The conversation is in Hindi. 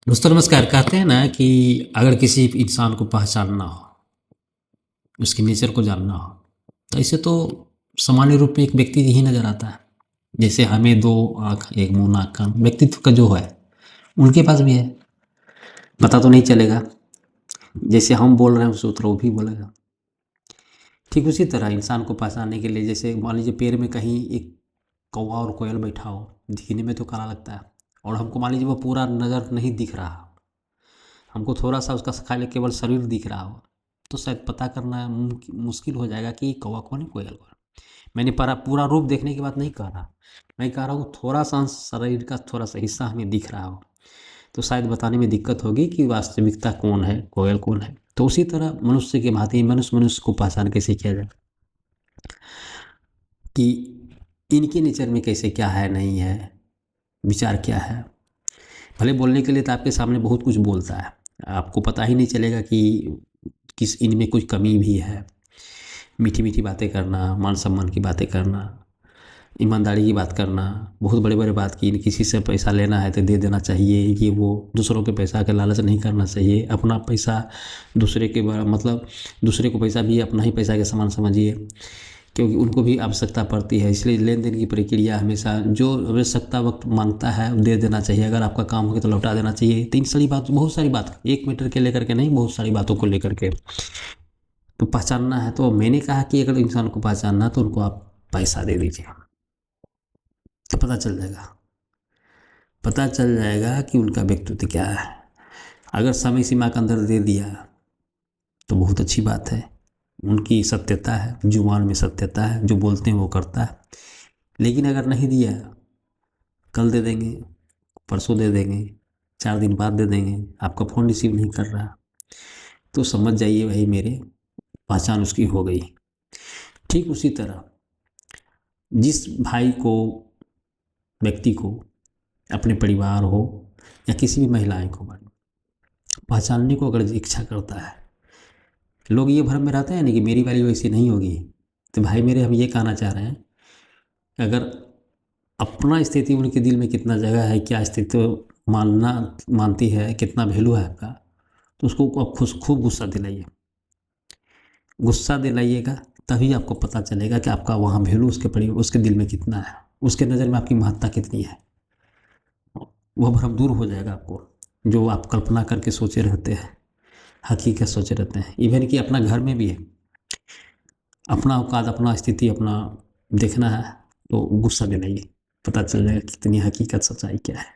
दोस्तों नमस्कार। कहते हैं ना कि अगर किसी इंसान को पहचानना हो, उसके नेचर को जानना हो, तो ऐसे तो सामान्य रूप में एक व्यक्ति ही नज़र आता है। जैसे हमें दो आँख, एक मुँह, नाक, कान, व्यक्तित्व का जो है उनके पास भी है। पता तो नहीं चलेगा, जैसे हम बोल रहे हैं उसी तरह वो भी बोलेगा। ठीक उसी तरह इंसान को पहचानने के लिए, जैसे मान लीजिए पेड़ में कहीं एक कौवा और कोयल बैठा हो, दिखने में तो काला लगता है, और हमको मान लीजिए वो पूरा नज़र नहीं दिख रहा, हमको थोड़ा सा उसका खाली केवल शरीर दिख रहा हो, तो शायद पता करना मुश्किल हो जाएगा कि कौवा कौन है, कोयल कौन। मैंने पूरा रूप देखने की बात नहीं कह रहा, मैं कह रहा हूँ थोड़ा सा शरीर का थोड़ा सा हिस्सा हमें दिख रहा हो, तो शायद बताने में दिक्कत होगी कि वास्तविकता कौन है, कोयल कौन है। तो उसी तरह मनुष्य के भांति मनुष्य मनुष्य को पहचान कैसे किया जाए कि इनके नेचर में कैसे क्या है, नहीं है, विचार क्या है। भले बोलने के लिए तो आपके सामने बहुत कुछ बोलता है, आपको पता ही नहीं चलेगा कि किस इनमें कुछ कमी भी है। मीठी मीठी बातें करना, मान सम्मान की बातें करना, ईमानदारी की बात करना, बहुत बड़े बड़े बात की किसी से पैसा लेना है तो दे देना चाहिए, ये वो दूसरों के पैसा का लालच नहीं करना चाहिए। अपना पैसा दूसरे के मतलब दूसरे को पैसा भी अपना ही पैसा के समान समझिए, क्योंकि उनको भी आवश्यकता पड़ती है। इसलिए लेन देन की प्रक्रिया हमेशा जो आवश्यकता वक्त मांगता है दे देना चाहिए, अगर आपका काम हो तो लौटा देना चाहिए। तो इन सारी बात, बहुत सारी बात, एक मीटर के लेकर के नहीं, बहुत सारी बातों को लेकर के तो पहचानना है। तो मैंने कहा कि अगर इंसान को पहचानना तो उनको आप पैसा दे दीजिए, तो पता चल जाएगा कि उनका व्यक्तित्व क्या है। अगर समय सीमा के अंदर दे दिया तो बहुत अच्छी बात है, उनकी सत्यता है, जुबान में सत्यता है, जो बोलते हैं वो करता है। लेकिन अगर नहीं दिया, कल दे देंगे, परसों दे देंगे, 4 दिन बाद दे देंगे, आपका फ़ोन रिसीव नहीं कर रहा, तो समझ जाइए भाई मेरे पहचान उसकी हो गई। ठीक उसी तरह जिस भाई को, व्यक्ति को, अपने परिवार हो या किसी भी महिलाएं को पहचानने को अगर इच्छा करता है, लोग ये भ्रम में रहते हैं ना कि मेरी वाली वैसी नहीं होगी। तो भाई मेरे, हम ये कहना चाह रहे हैं, अगर अपना स्थिति उनके दिल में कितना जगह है, क्या स्थिति मानती है, कितना वैल्यू है आपका, तो उसको आप खूब गुस्सा दिलाइए। गुस्सा दिलाइएगा तभी आपको पता चलेगा कि आपका वहाँ वैल्यू उसके दिल में कितना है, उसके नज़र में आपकी महत्ता कितनी है। वह भ्रम दूर हो जाएगा आपको, जो आप कल्पना करके सोचे रहते हैं, हकीकत सोचे रहते हैं। इवन कि अपना घर में भी है, अपना औकात, अपना स्थिति, अपना देखना है, तो गुस्सा दिलाइए, पता चल जाएगा कितनी हकीकत सच्चाई क्या है।